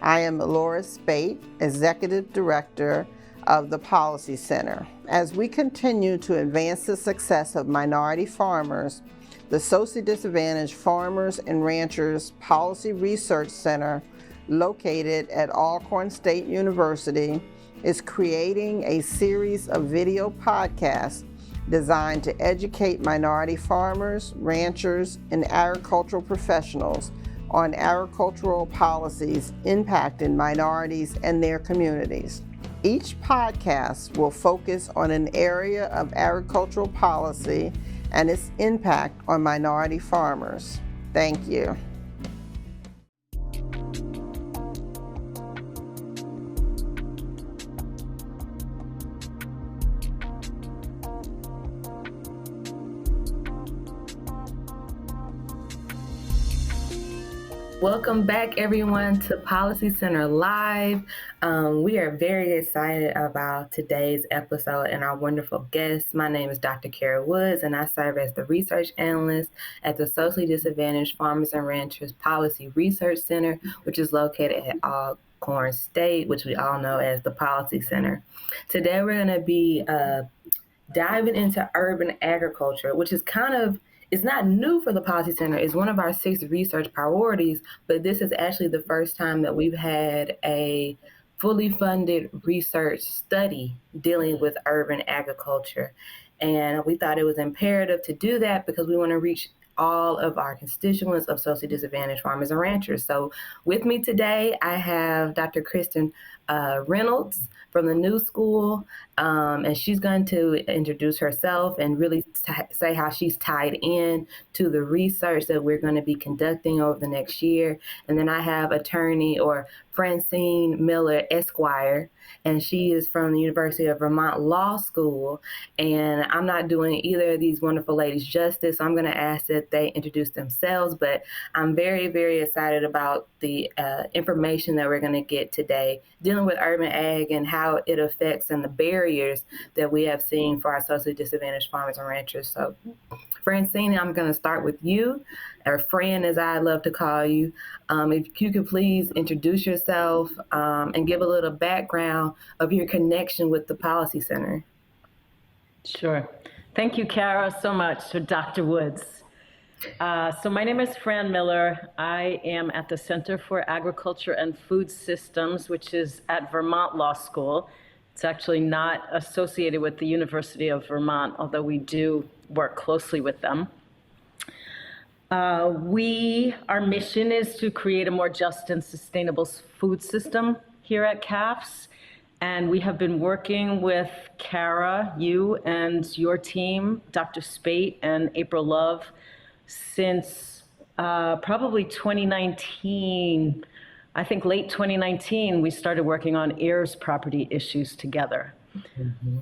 I am Laura Spate, Executive Director of the Policy Center. As we continue to advance the success of minority farmers, the Socially Disadvantaged Farmers and Ranchers Policy Research Center, located at Alcorn State University, is creating a series of video podcasts designed to educate minority farmers, ranchers, and agricultural professionals on agricultural policies impacting minorities and their communities. Each podcast will focus on an area of agricultural policy and its impact on minority farmers. Thank you. Welcome back, everyone, to Policy Center Live. We are very excited about today's episode and our wonderful guests. My name is Dr. Kara Woods, and I serve as the research analyst at the Socially Disadvantaged Farmers and Ranchers Policy Research Center, which is located at Alcorn State, which we all know as the Policy Center. Today, we're going to be diving into urban agriculture, which is it's not new for the Policy Center. It's one of our 6 research priorities, but this is actually the first time that we've had a fully funded research study dealing with urban agriculture. And we thought it was imperative to do that because we want to reach all of our constituents of socially disadvantaged farmers and ranchers. So with me today, I have Dr. Kristen Reynolds from the New School, and she's going to introduce herself and really say how she's tied in to the research that we're going to be conducting over the next year. And then I have attorney Francine Miller, Esquire, and she is from the University of Vermont Law School. And I'm not doing either of these wonderful ladies justice, so I'm going to ask that they introduce themselves, but I'm very, very excited about the information that we're going to get today dealing with urban ag and how it affects and the barriers that we have seen for our socially disadvantaged farmers and ranchers. So Francine, I'm going to start with you, or Fran as I love to call you. If you could please introduce yourself and give a little background of your connection with the Policy Center. Sure. Thank you, Kara, so much, Dr. Woods. So my name is Fran Miller. I am at the Center for Agriculture and Food Systems, which is at Vermont Law School. It's actually not associated with the University of Vermont, although we do work closely with them. Our mission is to create a more just and sustainable food system here at CAFS. And we have been working with Kara, you and your team, Dr. Spate and April Love, since probably 2019. I think late 2019, we started working on heirs property issues together. Mm-hmm.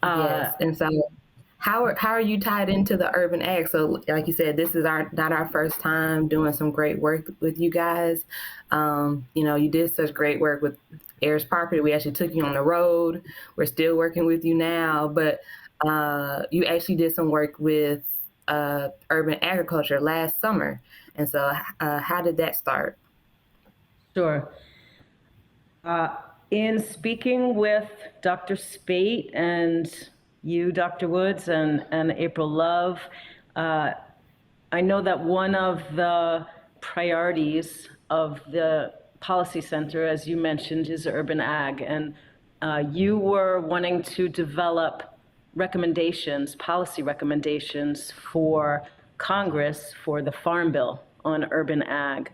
Yes, and so how are you tied into the urban ag? So like you said, this is not our first time doing some great work with you guys. You did such great work with heirs property. We actually took you on the road. We're still working with you now, but you actually did some work with urban agriculture last summer. And so how did that start? Sure. In speaking with Dr. Spate and you, Dr. Woods, and April Love, I know that one of the priorities of the Policy Center, as you mentioned, is urban ag. And you were wanting to develop policy recommendations for Congress for the Farm Bill on urban ag.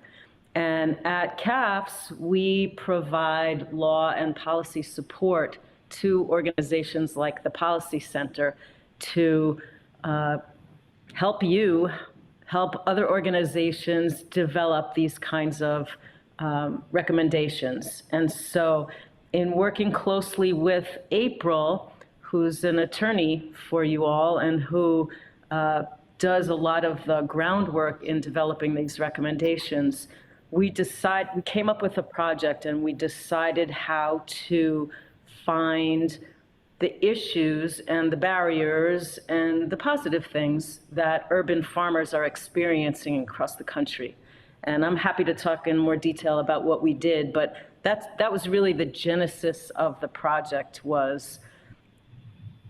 And at CAFS, we provide law and policy support to organizations like the Policy Center to help other organizations develop these kinds of recommendations. And so in working closely with April, who's an attorney for you all and who does a lot of the groundwork in developing these recommendations, we came up with a project and we decided how to find the issues and the barriers and the positive things that urban farmers are experiencing across the country. And I'm happy to talk in more detail about what we did, but that was really the genesis of the project, was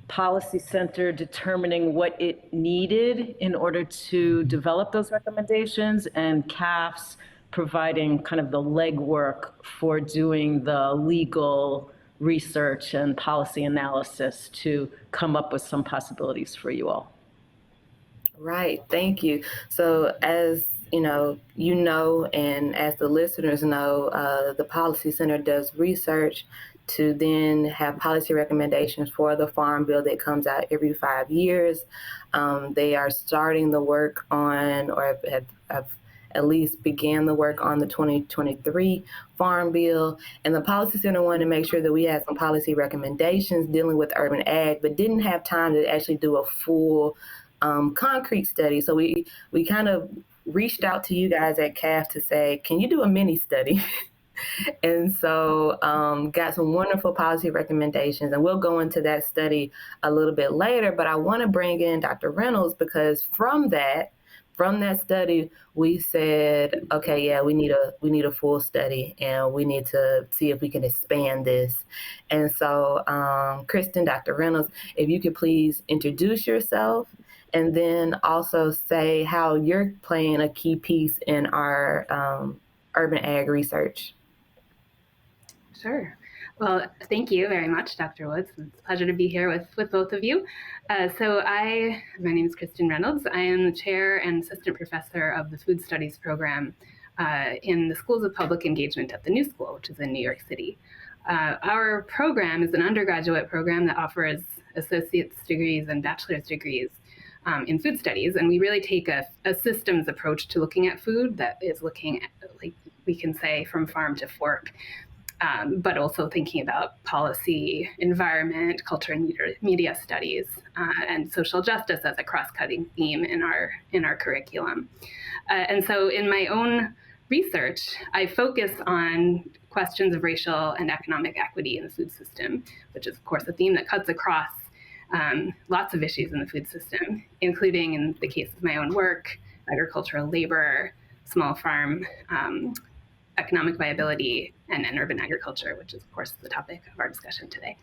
Policy Center determining what it needed in order to develop those recommendations, and CAFS providing kind of the legwork for doing the legal research and policy analysis to come up with some possibilities for you all. Right, thank you. So as you know, and as the listeners know, the Policy Center does research to then have policy recommendations for the Farm Bill that comes out every 5 years. They are starting the work on, or have at least began the work on, the 2023 Farm Bill. And the Policy Center wanted to make sure that we had some policy recommendations dealing with urban ag, but didn't have time to actually do a full concrete study. So we kind of reached out to you guys at CAF to say, can you do a mini study? And so got some wonderful policy recommendations, and we'll go into that study a little bit later. But I want to bring in Dr. Reynolds, because from that study, we said, okay, yeah, we need a full study, and we need to see if we can expand this. And so, Kristen, Dr. Reynolds, if you could please introduce yourself, and then also say how you're playing a key piece in our urban ag research. Sure. Well, thank you very much, Dr. Woods. It's a pleasure to be here with both of you. My name is Kristen Reynolds. I am the chair and assistant professor of the Food Studies program in the Schools of Public Engagement at the New School, which is in New York City. Our program is an undergraduate program that offers associate's degrees and bachelor's degrees in food studies, and we really take a systems approach to looking at food that is looking at, like we can say, from farm to fork, but also thinking about policy, environment, culture and media studies, and social justice as a cross-cutting theme in our curriculum. And so in my own research, I focus on questions of racial and economic equity in the food system, which is, of course, a theme that cuts across lots of issues in the food system, including, in the case of my own work, agricultural labor, small farm economic viability, and urban agriculture, which is, of course, the topic of our discussion today.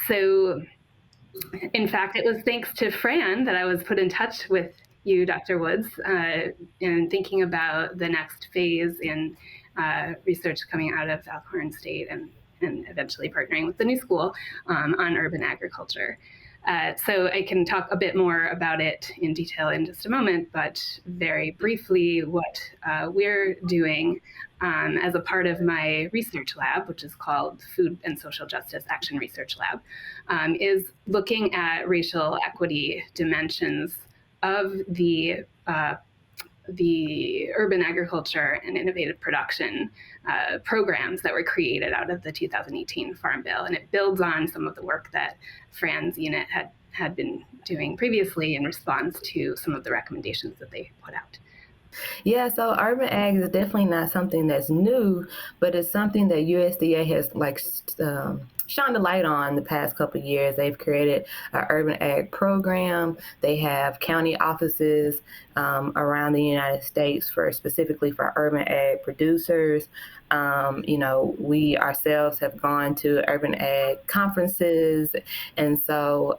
So, in fact, it was thanks to Fran that I was put in touch with you, Dr. Woods, in thinking about the next phase in research coming out of Alcorn State and eventually partnering with the New School on urban agriculture. So I can talk a bit more about it in detail in just a moment, but very briefly, what we're doing as a part of my research lab, which is called Food and Social Justice Action Research Lab, is looking at racial equity dimensions of the urban agriculture and innovative production programs that were created out of the 2018 Farm Bill. And it builds on some of the work that Fran's unit had been doing previously in response to some of the recommendations that they put out. Yeah, so urban ag is definitely not something that's new, but it's something that USDA has shone the light on the past couple of years. They've created an urban ag program. They have county offices around the United States specifically for urban ag producers. We ourselves have gone to urban ag conferences, and so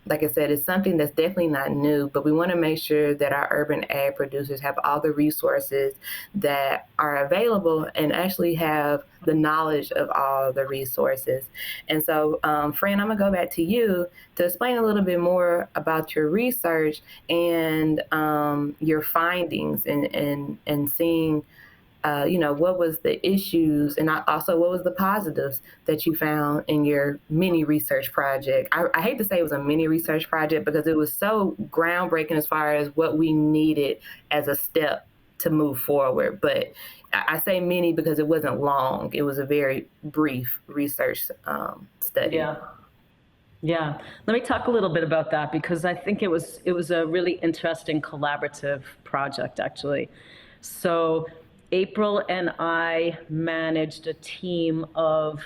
like I said, it's something that's definitely not new, but we want to make sure that our urban ag producers have all the resources that are available and actually have the knowledge of all the resources. And so, Fran, I'm going to go back to you to explain a little bit more about your research and your findings and seeing what was the issues and also what was the positives that you found in your mini research project. I hate to say it was a mini research project because it was so groundbreaking as far as what we needed as a step to move forward. But I say mini because it wasn't long. It was a very brief research study. Yeah. Let me talk a little bit about that because I think it was a really interesting collaborative project, actually. So April and I managed a team of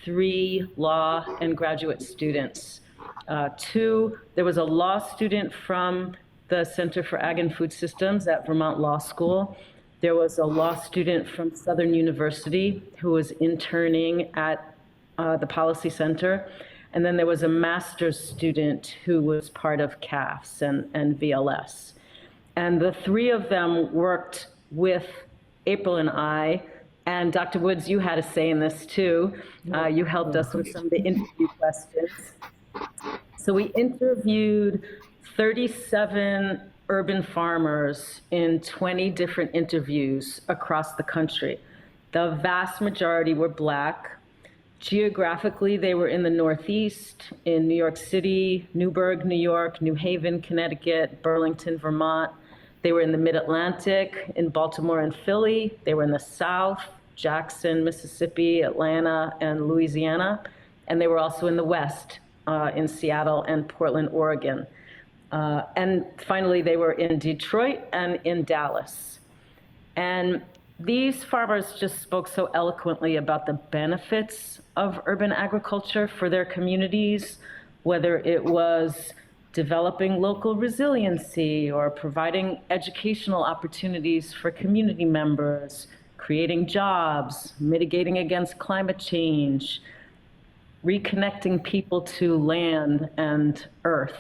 3 law and graduate students. There was a law student from the Center for Ag and Food Systems at Vermont Law School. There was a law student from Southern University who was interning at the Policy Center. And then there was a master's student who was part of CAFS and VLS. And the three of them worked with April and I. And Dr. Woods, you had a say in this too. You helped us with some of the interview questions. So we interviewed 37 urban farmers in 20 different interviews across the country. The vast majority were Black. Geographically, they were in the Northeast, in New York City, Newburgh, New York, New Haven, Connecticut, Burlington, Vermont. They were in the Mid-Atlantic, in Baltimore and Philly. They were in the South, Jackson, Mississippi, Atlanta, and Louisiana. And they were also in the West, in Seattle and Portland, Oregon. And finally, they were in Detroit and in Dallas. And these farmers just spoke so eloquently about the benefits of urban agriculture for their communities, whether it was developing local resiliency or providing educational opportunities for community members, creating jobs, mitigating against climate change, reconnecting people to land and earth,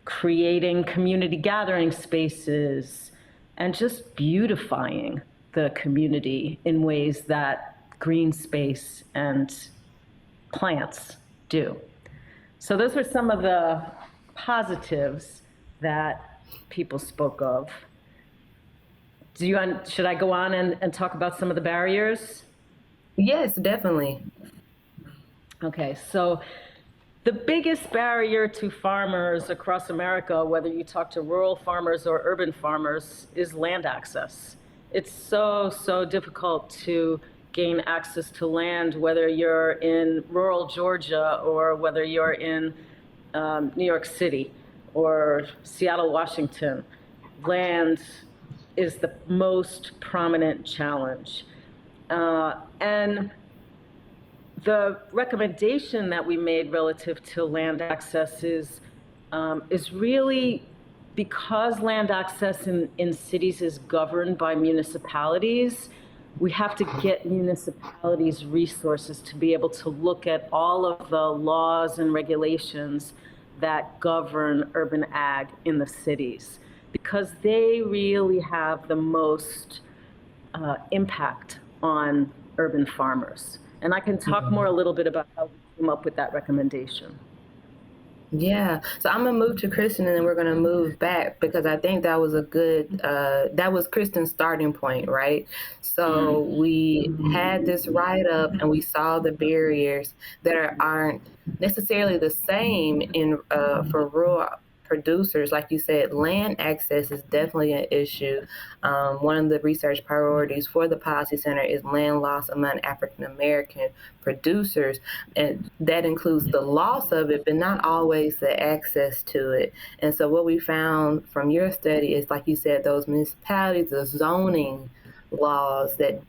creating community gathering spaces, and just beautifying the community in ways that green space and plants do. So those are some of the positives that people spoke of. Should I go on and talk about some of the barriers? Yes, definitely. Okay, so the biggest barrier to farmers across America, whether you talk to rural farmers or urban farmers, is land access. It's so difficult to gain access to land, whether you're in rural Georgia or whether you're in New York City or Seattle, Washington. Land is the most prominent challenge. And the recommendation that we made relative to land access is really because land access in cities is governed by municipalities. We have to get municipalities resources to be able to look at all of the laws and regulations that govern urban ag in the cities, because they really have the most impact on urban farmers. And I can talk more a little bit about how we came up with that recommendation. Yeah, so I'm gonna move to Kristen and then we're gonna move back because I think that was a good, that was Kristen's starting point, right? So we had this write-up and we saw the barriers that aren't necessarily the same for rural producers. Like you said, land access is definitely an issue. One of the research priorities for the Policy Center is land loss among African American producers, and that includes the loss of it, but not always the access to it. And so what we found from your study is, like you said, those municipalities, the zoning laws that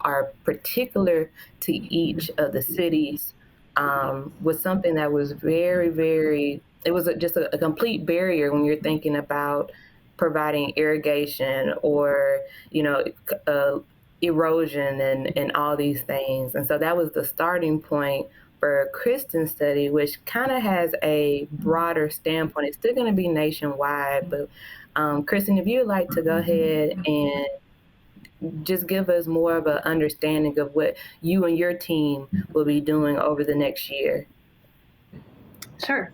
are particular to each of the cities was something that was very it was just a complete barrier when you're thinking about providing irrigation or, erosion and all these things. And so that was the starting point for Kristen's study, which kind of has a broader standpoint. It's still going to be nationwide, but Kristen, if you'd like to go ahead and just give us more of an understanding of what you and your team will be doing over the next year. Sure.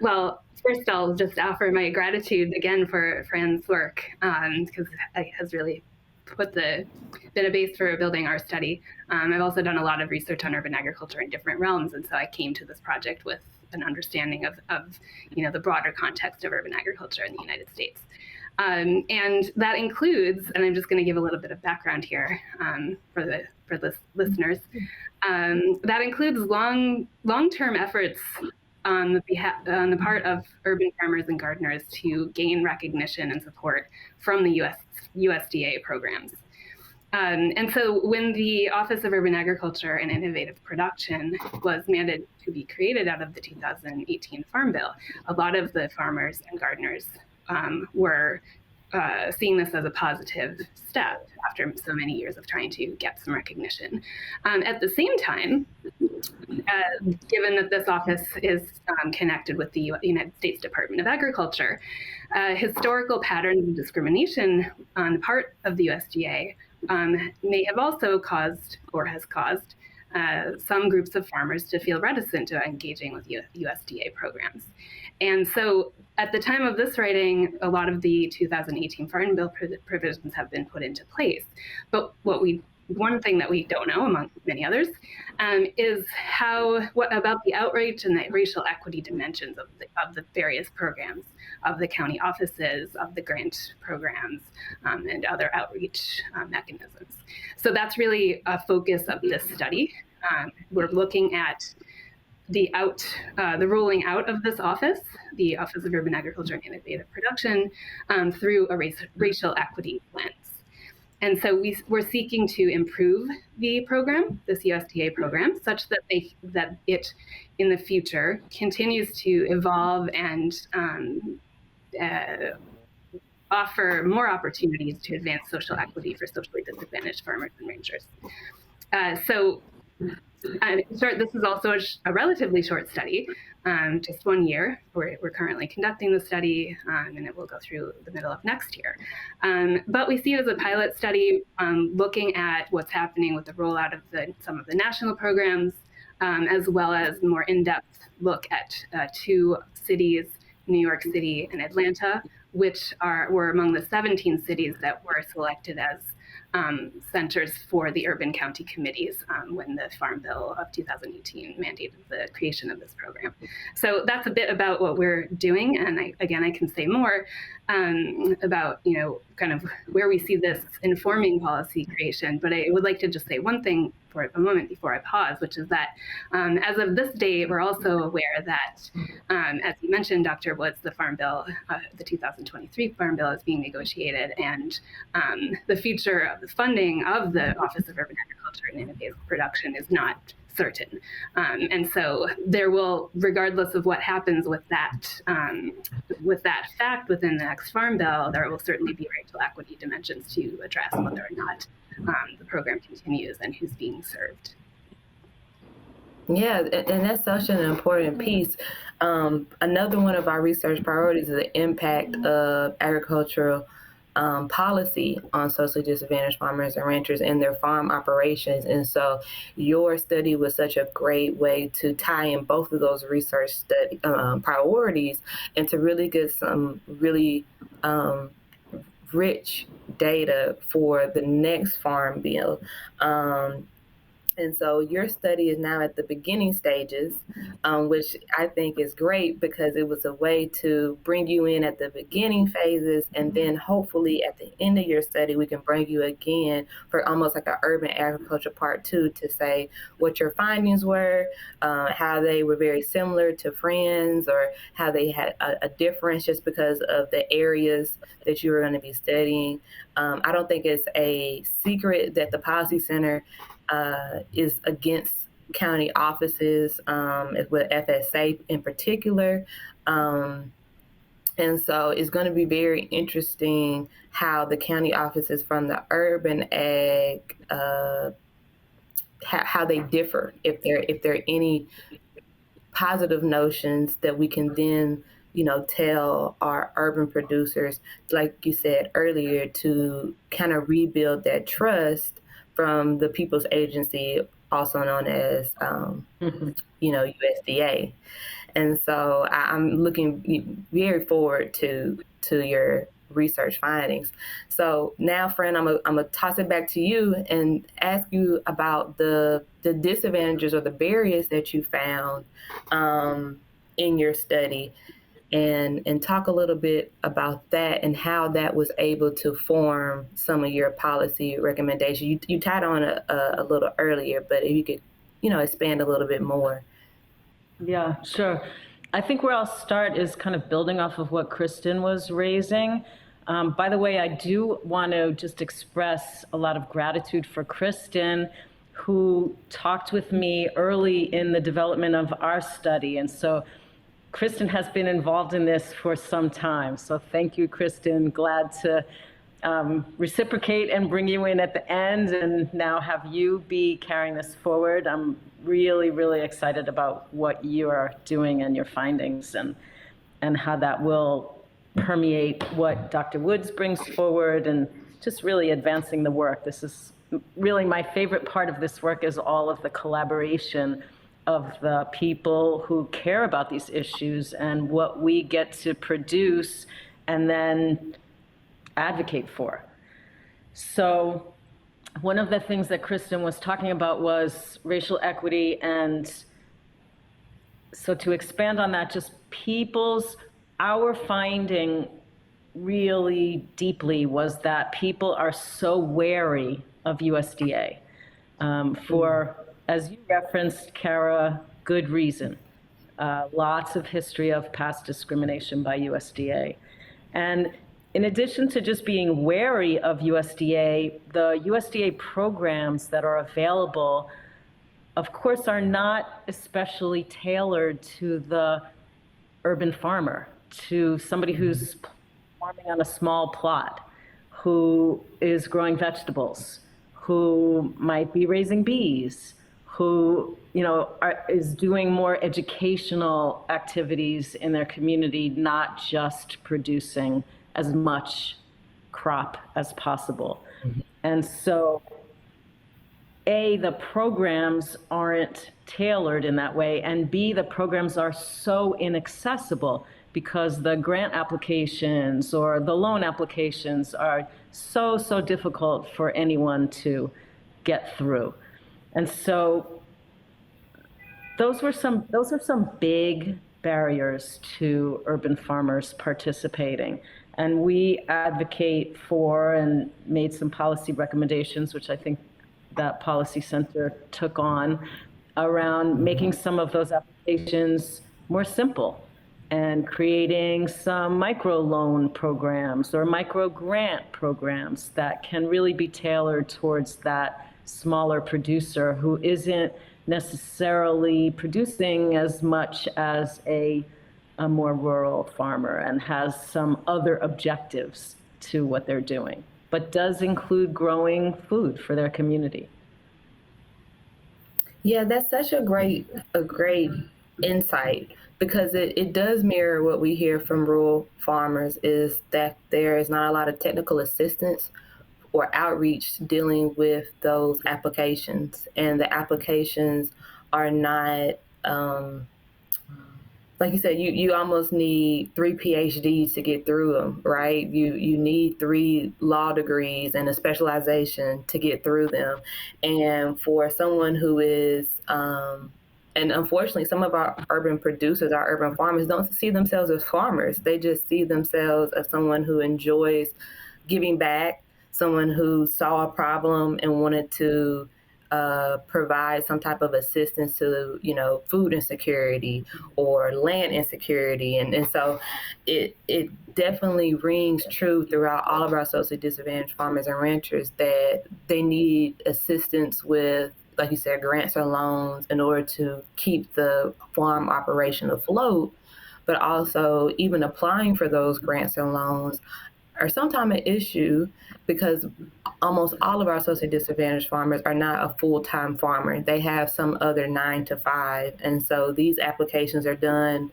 Well, first I'll just offer my gratitude again for Fran's work, because it has really been a base for building our study. I've also done a lot of research on urban agriculture in different realms, and so I came to this project with an understanding of the broader context of urban agriculture in the United States. And that includes, and I'm just going to give a little bit of background here for the listeners, that includes long-term efforts on the part of urban farmers and gardeners to gain recognition and support from the USDA programs. And so when the Office of Urban Agriculture and Innovative Production was mandated to be created out of the 2018 Farm Bill, a lot of the farmers and gardeners were seeing this as a positive step after so many years of trying to get some recognition. At the same time, given that this office is connected with the United States Department of Agriculture, historical patterns of discrimination on the part of the USDA may have also caused or has caused some groups of farmers to feel reticent to engaging with USDA programs. And so at the time of this writing, a lot of the 2018 Farm Bill provisions have been put into place. But one thing that we don't know, among many others, is what about the outreach and the racial equity dimensions of the various programs, of the county offices, of the grant programs, and other outreach mechanisms. So that's really a focus of this study. We're looking at the ruling out of this office, the Office of Urban Agriculture and Innovative Production, through a racial equity lens. And so we're seeking to improve the program, this USDA program, such that it in the future continues to evolve and offer more opportunities to advance social equity for socially disadvantaged farmers and ranchers. This is also a relatively short study, just 1 year. We're currently conducting the study, and it will go through the middle of next year. But we see it as a pilot study, looking at what's happening with the rollout of some of the national programs, as well as more in-depth look at 2 cities, New York City and Atlanta, which were among the 17 cities that were selected as centers for the urban county committees when the Farm Bill of 2018 mandated the creation of this program. So that's a bit about what we're doing. And I can say more about, kind of where we see this informing policy creation. But I would like to just say one thing for a moment before I pause, which is that as of this date, we're also aware that, as you mentioned, Dr. Woods, the Farm Bill, the 2023 Farm Bill is being negotiated, and the future of the funding of the Office of Urban Agriculture and Innovative Production is not certain. And so there will, regardless of what happens with that fact within the next Farm Bill, there will certainly be racial equity dimensions to address whether or not the program continues and who's being served. Yeah, and that's such an important piece. Another one of our research priorities is the impact of agricultural policy on socially disadvantaged farmers and ranchers in their farm operations. And so your study was such a great way to tie in both of those research priorities and to really get some really rich data for the next Farm Bill. And so your study is now at the beginning stages, which I think is great because it was a way to bring you in at the beginning phases. And then hopefully at the end of your study, we can bring you again for almost like an urban agriculture part 2 to say what your findings were, how they were very similar to Friends, or how they had a difference just because of the areas that you were going to be studying. I don't think it's a secret that the Policy Center is against county offices, with FSA in particular. And so it's going to be very interesting how the county offices from the urban ag, how they differ, if there are any positive notions that we can then tell our urban producers, like you said earlier, to kind of rebuild that trust from the People's Agency, also known as, USDA. And so I'm looking very forward to your research findings. So now, friend, I'm gonna toss it back to you and ask you about the disadvantages or the barriers that you found in your study, and talk a little bit about that and how that was able to form some of your policy recommendations. You tied on a little earlier, but if you could, expand a little bit more. Yeah, sure. I think where I'll start is kind of building off of what Kristen was raising. By the way, I do want to just express a lot of gratitude for Kristen, who talked with me early in the development of our study. And so Kristen has been involved in this for some time. So thank you, Kristen. Glad to reciprocate and bring you in at the end and now have you be carrying this forward. I'm really, really excited about what you are doing and your findings and how that will permeate what Dr. Woods brings forward and just really advancing the work. This is really my favorite part of this work, is all of the collaboration of the people who care about these issues and what we get to produce and then advocate for. So one of the things that Kristen was talking about was racial equity. And so to expand on that, just our finding really deeply was that people are so wary of USDA for, as you referenced, Kara, good reason. Lots of history of past discrimination by USDA. And in addition to just being wary of USDA, the USDA programs that are available, of course, are not especially tailored to the urban farmer, to somebody who's farming on a small plot, who is growing vegetables, who might be raising bees, who is doing more educational activities in their community, not just producing as much crop as possible. Mm-hmm. And so, A, the programs aren't tailored in that way, and B, the programs are so inaccessible because the grant applications or the loan applications are so difficult for anyone to get through. And so those are some big barriers to urban farmers participating. And we advocate for and made some policy recommendations, which I think that Policy Center took on, around making some of those applications more simple and creating some microloan programs or micro grant programs that can really be tailored towards that smaller producer who isn't necessarily producing as much as a more rural farmer and has some other objectives to what they're doing, but does include growing food for their community. Yeah, that's such a great insight, because it does mirror what we hear from rural farmers, is that there is not a lot of technical assistance or outreach dealing with those applications. And the applications are not, like you said, you almost need 3 PhDs to get through them, right? You need 3 law degrees and a specialization to get through them. And for someone who is, and unfortunately, some of our urban producers, our urban farmers, don't see themselves as farmers. They just see themselves as someone who enjoys giving back, someone who saw a problem and wanted to provide some type of assistance to, food insecurity or land insecurity. And so it definitely rings true throughout all of our socially disadvantaged farmers and ranchers that they need assistance with, like you said, grants or loans in order to keep the farm operation afloat. But also, even applying for those grants or loans are sometimes an issue because almost all of our socially disadvantaged farmers are not a full-time farmer. They have some other 9 to 5. And so these applications are done,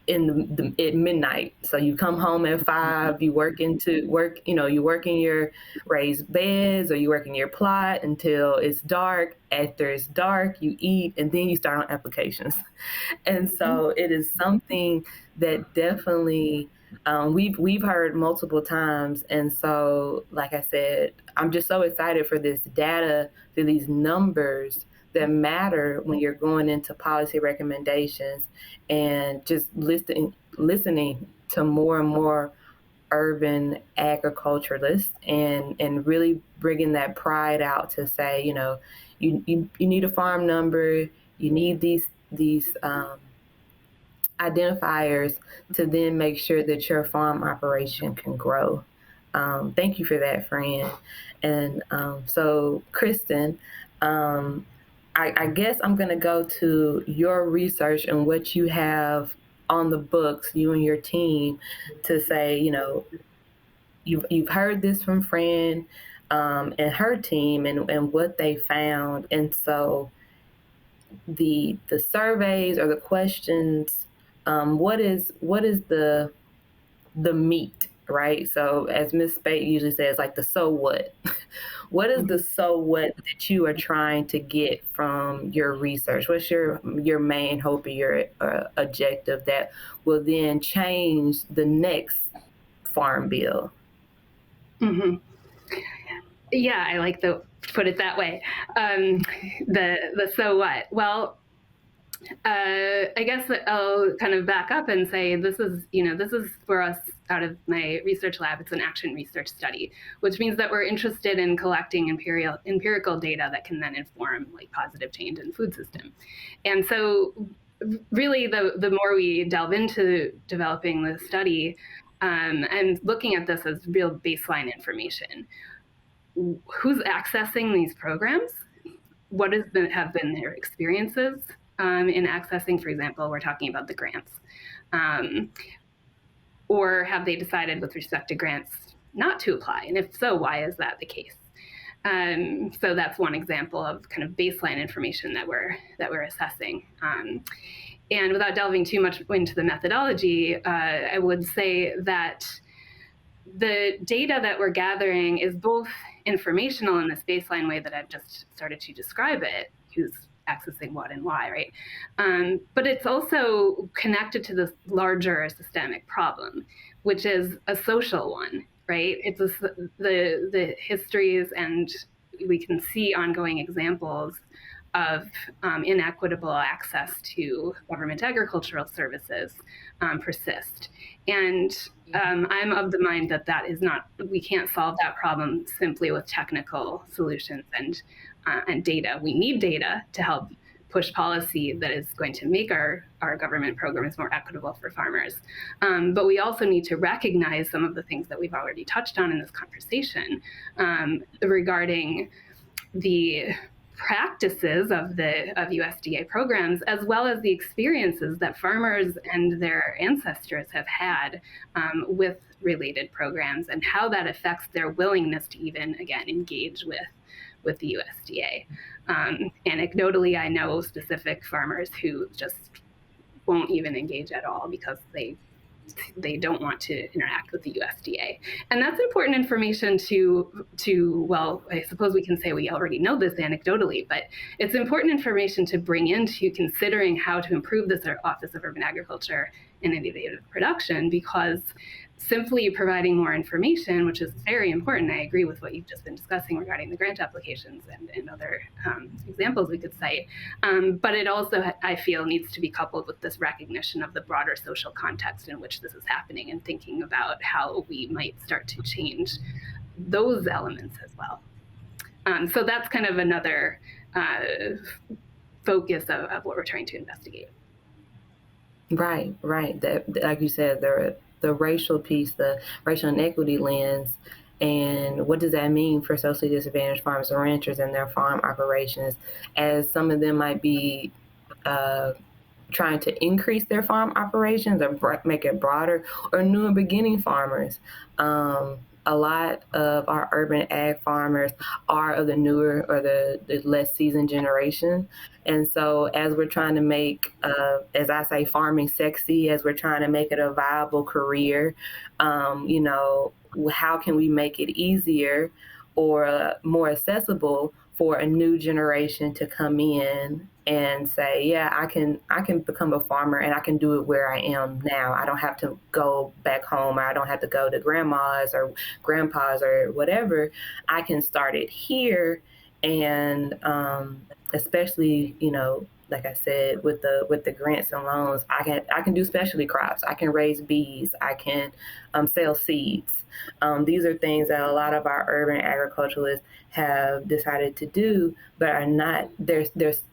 at midnight. So you come home at 5, you work in your raised beds or you work in your plot until it's dark. After it's dark, you eat, and then you start on applications. And so it is something that definitely we've heard multiple times. And so, like I said, I'm just so excited for this data, for these numbers that matter when you're going into policy recommendations, and just listening to more and more urban agriculturalists and really bringing that pride out to say, you need a farm number, you need these identifiers to then make sure that your farm operation can grow. Thank you for that, Fran. And so, Kristen, I guess I'm going to go to your research and what you have on the books, you and your team, to say, you've heard this from Fran and her team and what they found. And so the surveys or the questions, what is the meat, right? So as Ms. Spate usually says, like the so what. What is the so what that you are trying to get from your research? What's your main hope or your objective that will then change the next farm bill? Mm-hmm. Yeah, I like to put it that way. The so what? Well, I guess I'll kind of back up and say this is for us out of my research lab. It's an action research study, which means that we're interested in collecting empirical data that can then inform like positive change in the food system. And so really the more we delve into developing the study and looking at this as real baseline information, who's accessing these programs? What have been their experiences in accessing? For example, we're talking about the grants. Or have they decided with respect to grants not to apply? And if so, why is that the case? So that's one example of kind of baseline information that we're assessing. And without delving too much into the methodology, I would say that the data that we're gathering is both informational in this baseline way that I've just started to describe it, who's accessing what and why, right? But it's also connected to this larger systemic problem, which is a social one, right? It's the histories, and we can see ongoing examples of inequitable access to government agricultural services persist. And I'm of the mind that we can't solve that problem simply with technical solutions and data. We need data to help push policy that is going to make our government programs more equitable for farmers. But we also need to recognize some of the things that we've already touched on in this conversation regarding the practices of USDA programs, as well as the experiences that farmers and their ancestors have had with related programs, and how that affects their willingness to even, again, engage with the USDA. Anecdotally, I know specific farmers who just won't even engage at all because they don't want to interact with the USDA. And that's important information to well, I suppose we can say we already know this anecdotally, but it's important information to bring into considering how to improve this Office of Urban Agriculture and Innovative Production, because simply providing more information, which is very important. I agree with what you've just been discussing regarding the grant applications and other examples we could cite. But it also, I feel, needs to be coupled with this recognition of the broader social context in which this is happening, and thinking about how we might start to change those elements as well. So that's kind of another focus of what we're trying to investigate. Right. That, like you said, the racial piece, the racial inequity lens, and what does that mean for socially disadvantaged farmers and ranchers and their farm operations, as some of them might be trying to increase their farm operations or make it broader, or new and beginning farmers. A lot of our urban ag farmers are of the newer or the less seasoned generation. And so as we're trying to make, as I say, farming sexy, as we're trying to make it a viable career, how can we make it easier or more accessible for a new generation to come in and say, yeah, I can become a farmer, and I can do it where I am now. I don't have to go back home, or I don't have to go to grandma's or grandpa's or whatever. I can start it here. And especially, like I said, with the grants and loans, I can do specialty crops. I can raise bees. I can sell seeds. These are things that a lot of our urban agriculturalists have decided to do, but are not. They're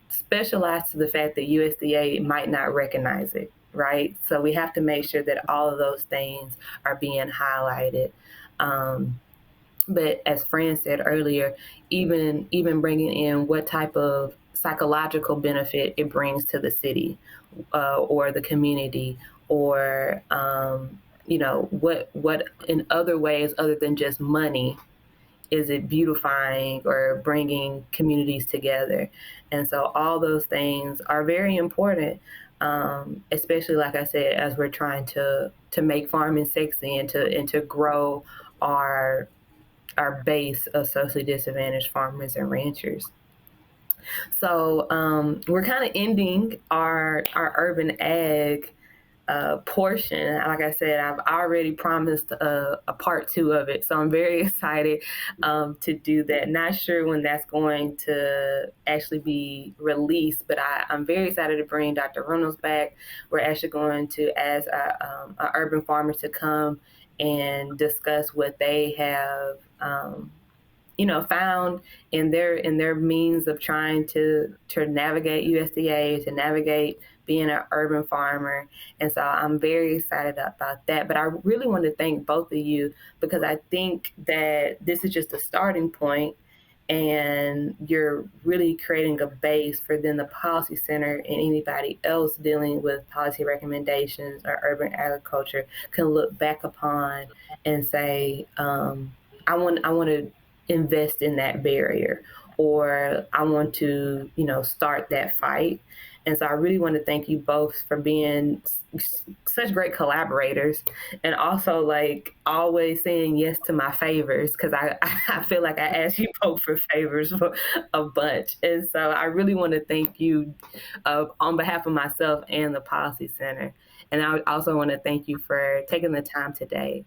specialized to the fact that USDA might not recognize it, right? So we have to make sure that all of those things are being highlighted. But as Fran said earlier, even bringing in what type of psychological benefit it brings to the city or the community, or what in other ways other than just money is it beautifying or bringing communities together. And so all those things are very important, especially, like I said, as we're trying to make farming sexy and to grow our base of socially disadvantaged farmers and ranchers. So we're kind of ending our urban ag portion. Like I said, I've already promised a part 2 of it, so I'm very excited to do that. Not sure when that's going to actually be released, but I'm very excited to bring Dr. Reynolds back. We're actually going to ask our urban farmers to come and discuss what they have found in their means of trying to navigate USDA, to navigate being an urban farmer. And so I'm very excited about that. But I really want to thank both of you, because I think that this is just a starting point, and you're really creating a base for then the Policy Center and anybody else dealing with policy recommendations or urban agriculture can look back upon and say, I want to invest in that barrier, or I want to, start that fight. And so I really want to thank you both for being such great collaborators, and also like always saying yes to my favors, because I feel like I asked you both for favors for a bunch. And so I really want to thank you on behalf of myself and the Policy Center. And I also want to thank you for taking the time today.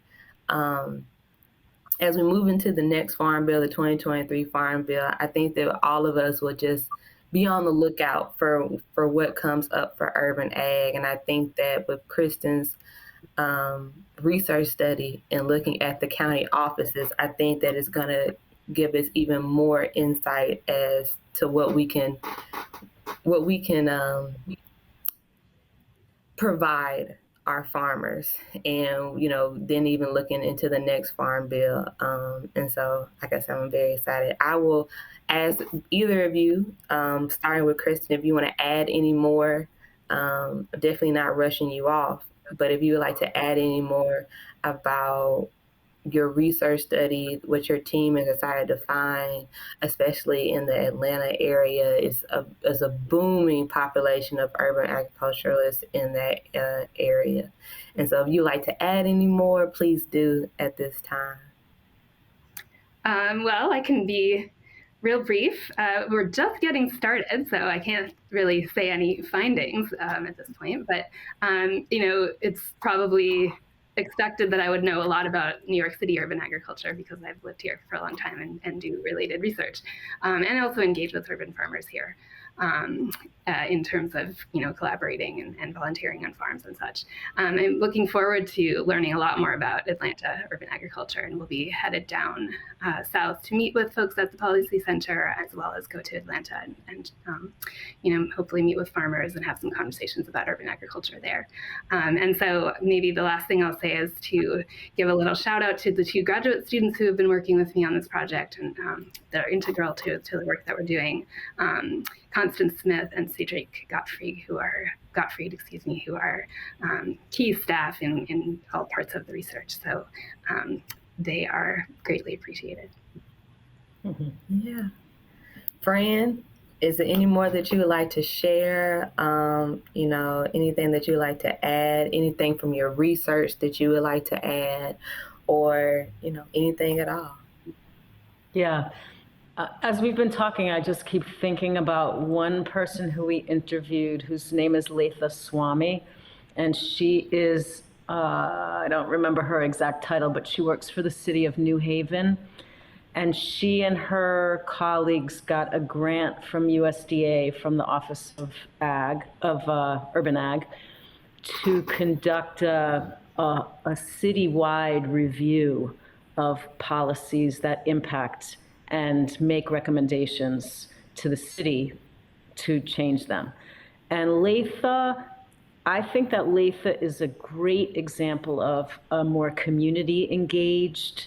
As we move into the next Farm Bill, the 2023 Farm Bill, I think that all of us will just be on the lookout for what comes up for urban ag. And I think that with Kristen's research study and looking at the county offices, I think that it's going to give us even more insight as to what we can provide our farmers, and then even looking into the next Farm Bill. And so, like I said, I'm very excited. I will ask either of you, starting with Kristen, if you want to add any more. Definitely not rushing you off, but if you would like to add any more about your research study, what your team has decided to find, especially in the Atlanta area, is a booming population of urban agriculturalists in that area. And so if you like to add any more, please do at this time. Well, I can be real brief. We're just getting started, so I can't really say any findings at this point, but it's probably expected that I would know a lot about New York City urban agriculture, because I've lived here for a long time and do related research, and I also engage with urban farmers here in terms of collaborating and volunteering on farms and such. I'm looking forward to learning a lot more about Atlanta urban agriculture, and we'll be headed down south to meet with folks at the Policy Center, as well as go to Atlanta and hopefully meet with farmers and have some conversations about urban agriculture there. And so maybe the last thing I'll say is to give a little shout out to the 2 graduate students who have been working with me on this project, and that are integral to the work that we're doing. Constance Smith and Cedric Gottfried, who are key staff in all parts of the research. So they are greatly appreciated. Mm-hmm. Yeah. Fran, is there any more that you would like to share? Anything that you would like to add, anything from your research that you would like to add, or, anything at all? Yeah. As we've been talking, I just keep thinking about one person who we interviewed, whose name is Letha Swami, and she is, I don't remember her exact title, but she works for the city of New Haven, and she and her colleagues got a grant from USDA, from the Office of Urban Ag, to conduct a citywide review of policies that impact and make recommendations to the city to change them. And Letha I think that Latha is a great example of a more community engaged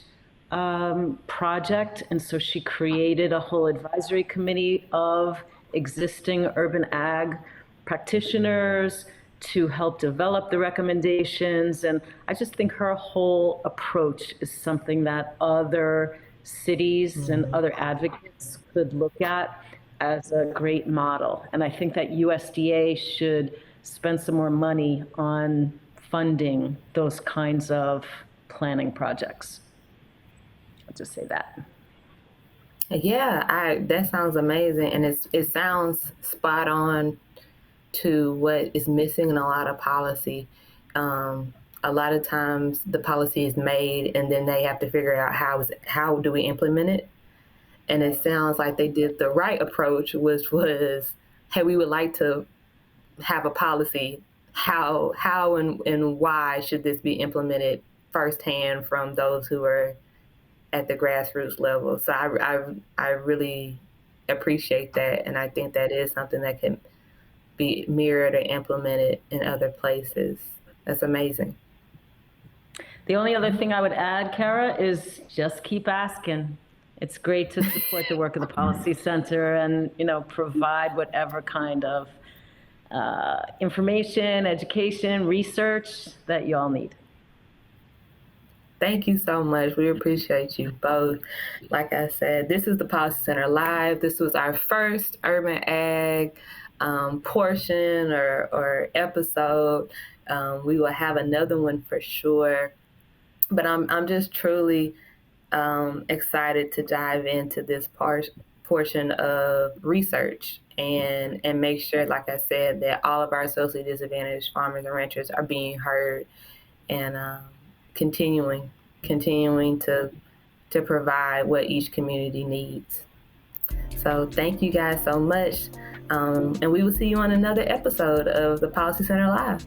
project. And so she created a whole advisory committee of existing urban ag practitioners to help develop the recommendations. And I just think her whole approach is something that other cities and other advocates could look at as a great model. And I think that USDA should spend some more money on funding those kinds of planning projects. I'll just say that. Yeah, that sounds amazing, and it sounds spot on to what is missing in a lot of policy. A lot of times the policy is made, and then they have to figure out how do we implement it. And it sounds like they did the right approach, which was, hey, we would like to have a policy. How and why should this be implemented firsthand from those who are at the grassroots level? So I really appreciate that, and I think that is something that can be mirrored or implemented in other places. That's amazing. The only other thing I would add, Kara, is just keep asking. It's great to support the work of the Policy Center and, provide whatever kind of information, education, research that you all need. Thank you so much. We appreciate you both. Like I said, this is the Policy Center Live. This was our first Urban Ag portion or episode. We will have another one for sure. But I'm just truly excited to dive into this portion of research and make sure, like I said, that all of our socially disadvantaged farmers and ranchers are being heard and continuing to provide what each community needs. So thank you guys so much. And we will see you on another episode of the Policy Center Live.